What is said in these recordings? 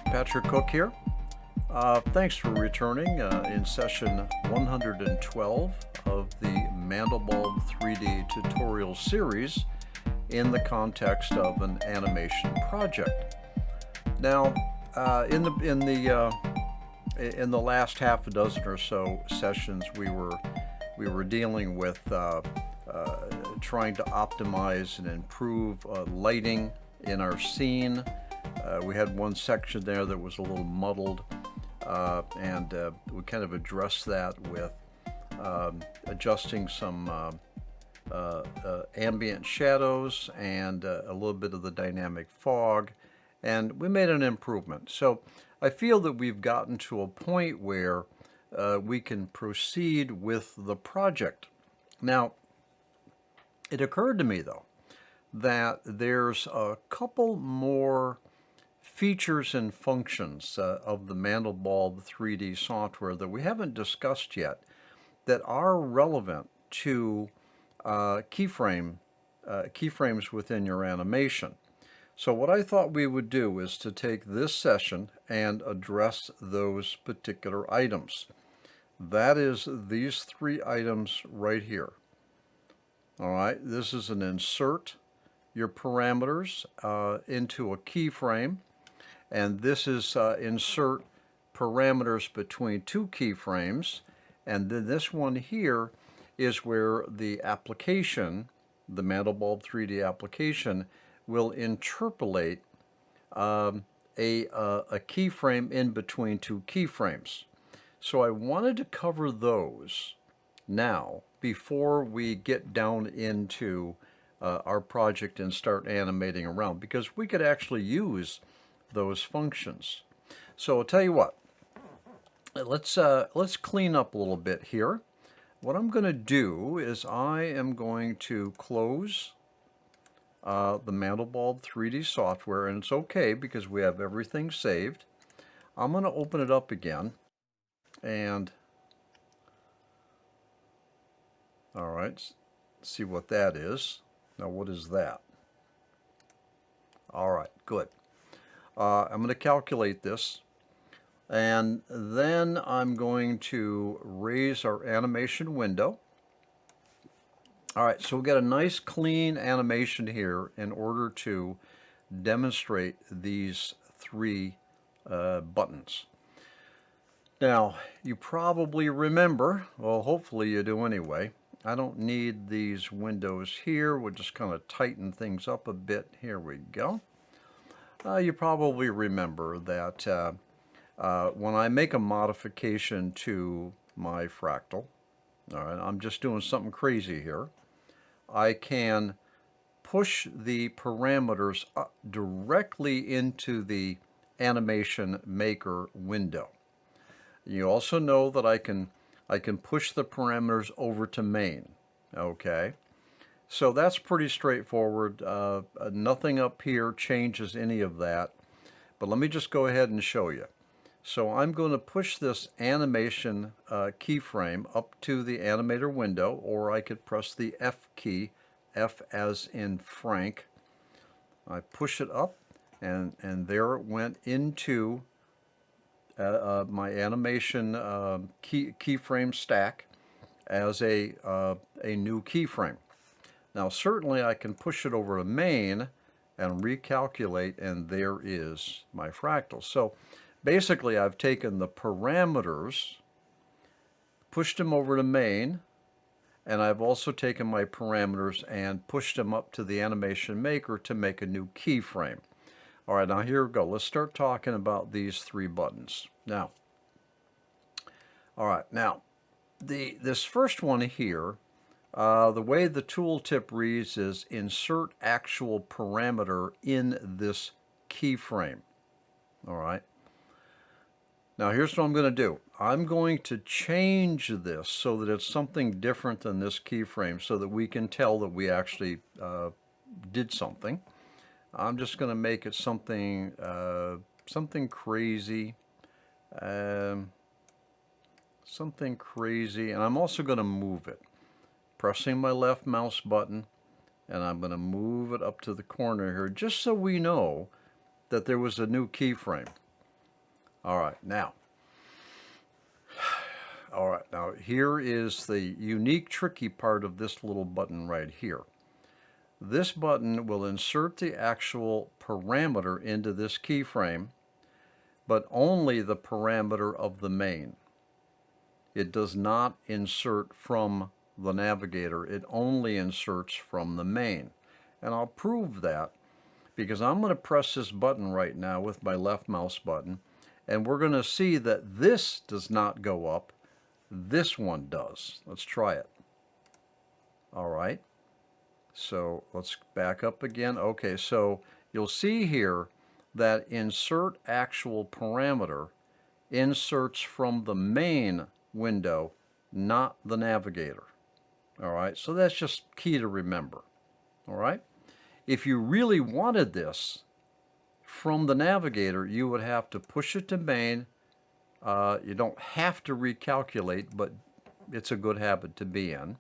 Patrick Cook here. Thanks for returning in session 112 of the Mandelbulb3D Tutorial Series in the context of an animation project. Now, in the last half a dozen or so sessions, we were dealing with trying to optimize and improve lighting in our scene. We had one section there that was a little muddled, and we kind of addressed that with adjusting some ambient shadows and a little bit of the dynamic fog, and we made an improvement. So I feel that we've gotten to a point where we can proceed with the project. Now, it occurred to me, though, that there's a couple more features and functions of the Mandelbulb3D software that we haven't discussed yet that are relevant to keyframes within your animation. So what I thought we would do is to take this session and address those particular items. That is these three items right here. All right, this is an insert your parameters into a keyframe, and this is insert parameters between two keyframes, and then this one here is where the application, the Mandelbulb3D application, will interpolate a keyframe in between two keyframes. So I wanted to cover those now before we get down into our project and start animating around, because we could actually use those functions. So I'll tell you what, let's clean up a little bit here. What I'm going to do is I am going to close the Mandelbulb3D software, and it's okay because we have everything saved. I'm going to open it up again, and all right, see what that is. Now, what is that? All right, good. I'm going to calculate this, and then I'm going to raise our animation window. All right, so we've got a nice clean animation here in order to demonstrate these three buttons. Now, you probably remember, well, hopefully you do anyway, I don't need these windows here. We'll just kind of tighten things up a bit. Here we go. You probably remember that when I make a modification to my fractal, all right, I'm just doing something crazy here, I can push the parameters up directly into the animation maker window. You also know that I can push the parameters over to main. Okay, so that's pretty straightforward. Nothing up here changes any of that, but let me just go ahead and show you. So I'm going to push this animation keyframe up to the animator window, or I could press the F key, F as in Frank. I push it up, and there it went into my animation keyframe stack as a new keyframe. Now, certainly I can push it over to main and recalculate, and there is my fractal. So basically, I've taken the parameters, pushed them over to main, and I've also taken my parameters and pushed them up to the animation maker to make a new keyframe. All right, now here we go. Let's start talking about these three buttons. Now, all right, now, this first one here, the way the tooltip reads is insert actual parameter in this keyframe. All right. Now, here's what I'm going to do. I'm going to change this so that it's something different than this keyframe so that we can tell that we actually did something. I'm just going to make it something something crazy, and I'm also going to move it, pressing my left mouse button, and I'm going to move it up to the corner here just so we know that there was a new keyframe. All right, now. All right, now here is the unique, tricky part of this little button right here. This button will insert the actual parameter into this keyframe, but only the parameter of the main. It does not insert from the navigator. It only inserts from the main. And I'll prove that because I'm going to press this button right now with my left mouse button, and we're going to see that this does not go up. This one does. Let's try it. All right. So let's back up again. Okay, so you'll see here that insert actual parameter inserts from the main window, not the navigator. All right, so that's just key to remember. All right. If you really wanted this from the navigator, you would have to push it to main. You don't have to recalculate, but it's a good habit to be in.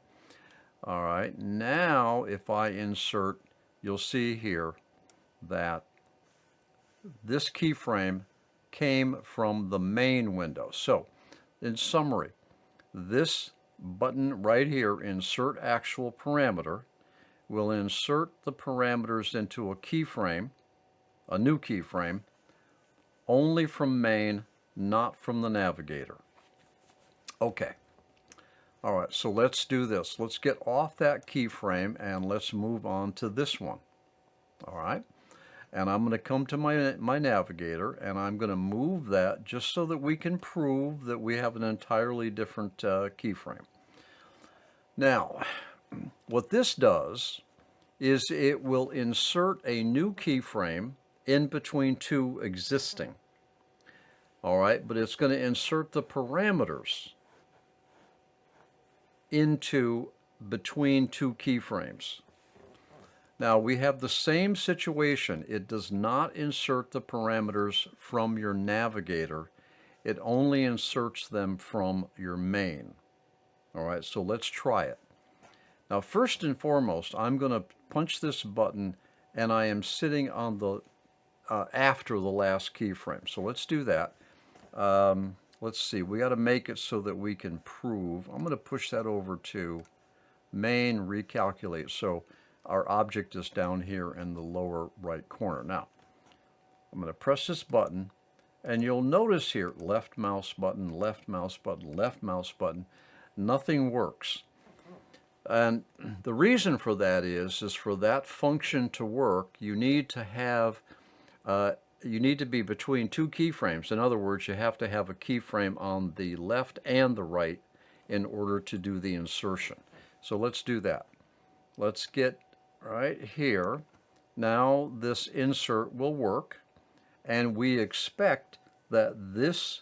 All right, now if I insert, you'll see here that this keyframe came from the main window. So, in summary, this button right here, insert actual parameter, will insert the parameters into a keyframe, a new keyframe, only from main, not from the navigator. Okay. All right, so let's do this. Let's get off that keyframe and let's move on to this one. All right. And I'm going to come to my navigator and I'm going to move that just so that we can prove that we have an entirely different keyframe. Now, what this does is it will insert a new keyframe in between two existing. All right, but it's going to insert the parameters into between two keyframes. Now we have the same situation. It does not insert the parameters from your navigator. It only inserts them from your main. All right, so let's try it. Now first and foremost, I'm going to punch this button and I am sitting on the after the last keyframe. So let's do that. Let's see, we got to make it so that we can prove. I'm going to push that over to main, recalculate. So our object is down here in the lower right corner. Now, I'm going to press this button, and you'll notice here, left mouse button, left mouse button, left mouse button, nothing works. And the reason for that is for that function to work, you need to have you need to be between two keyframes. In other words, you have to have a keyframe on the left and the right in order to do the insertion. So let's do that. Let's get right here. Now this insert will work, and we expect that this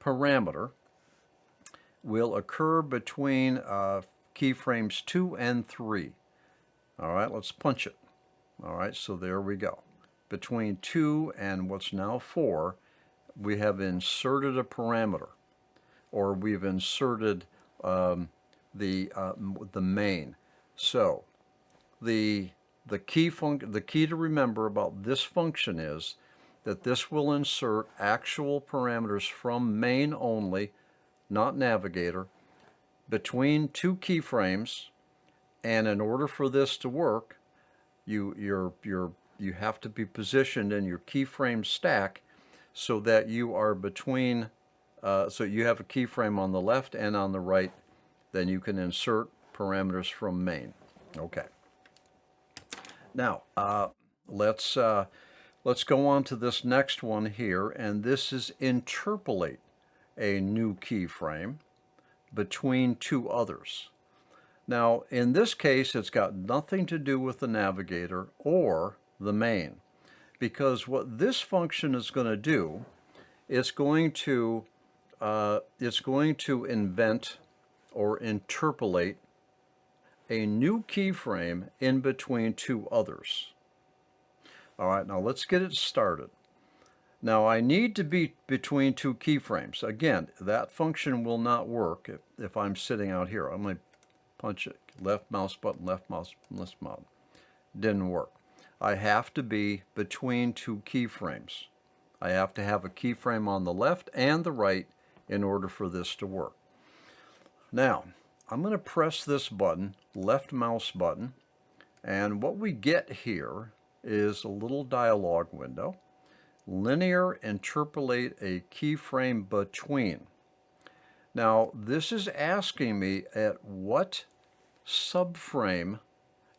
parameter will occur between keyframes 2 and 3. All right, let's punch it. All right, so there we go. Between 2 and what's now 4, we have inserted a parameter, or we've inserted the main. So the key to remember about this function is that this will insert actual parameters from main only, not navigator, between two keyframes, and in order for this to work, you have to be positioned in your keyframe stack so that you are between, so you have a keyframe on the left and on the right, then you can insert parameters from main. Okay. Now, let's go on to this next one here, and this is interpolate a new keyframe between two others. Now, in this case, it's got nothing to do with the navigator or the main, because what this function is going to do, it's going to invent or interpolate a new keyframe in between two others. All right, now let's get it started. Now I need to be between two keyframes. Again, that function will not work if I'm sitting out here. I'm going to punch it, left mouse button, left mouse, left mouse. Didn't work. I have to be between two keyframes. I have to have a keyframe on the left and the right in order for this to work. Now, I'm going to press this button, left mouse button, and what we get here is a little dialog window. Linear interpolate a keyframe between. Now, this is asking me at what subframe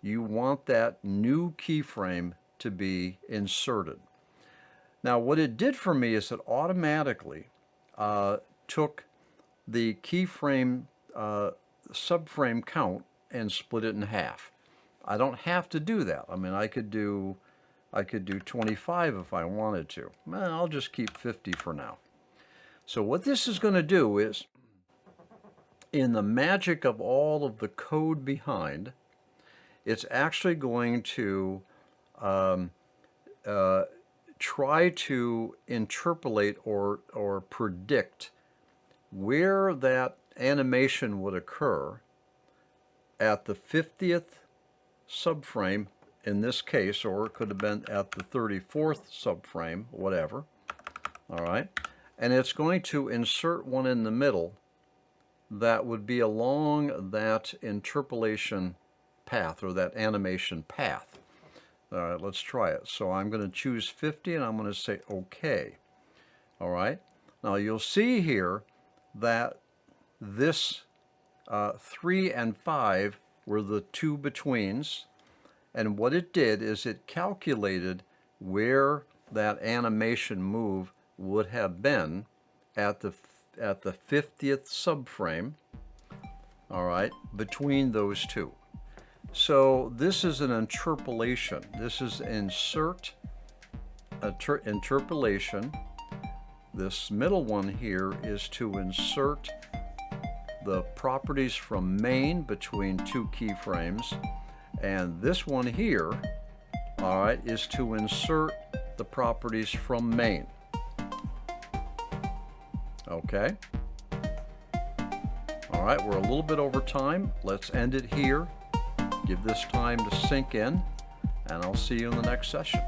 you want that new keyframe to be inserted. Now, what it did for me is it automatically took the keyframe subframe count and split it in half. I don't have to do that. I mean, I could do 25 if I wanted to. Well, I'll just keep 50 for now. So what this is going to do is, in the magic of all of the code behind, it's actually going to try to interpolate or predict where that animation would occur at the 50th subframe in this case, or it could have been at the 34th subframe, whatever. All right, and it's going to insert one in the middle that would be along that interpolation path, or that animation path. All right, let's try it. So I'm going to choose 50 and I'm going to say OK. All right, now you'll see here that this 3 and 5 were the two betweens, and what it did is it calculated where that animation move would have been at the 50th subframe, all right, between those two. So this is an interpolation. This is interpolation. This middle one here is to insert the properties from main between two keyframes, and this one here, all right, is to insert the properties from main. Okay. All right, we're a little bit over time. Let's end it here. Give this time to sink in, and I'll see you in the next session.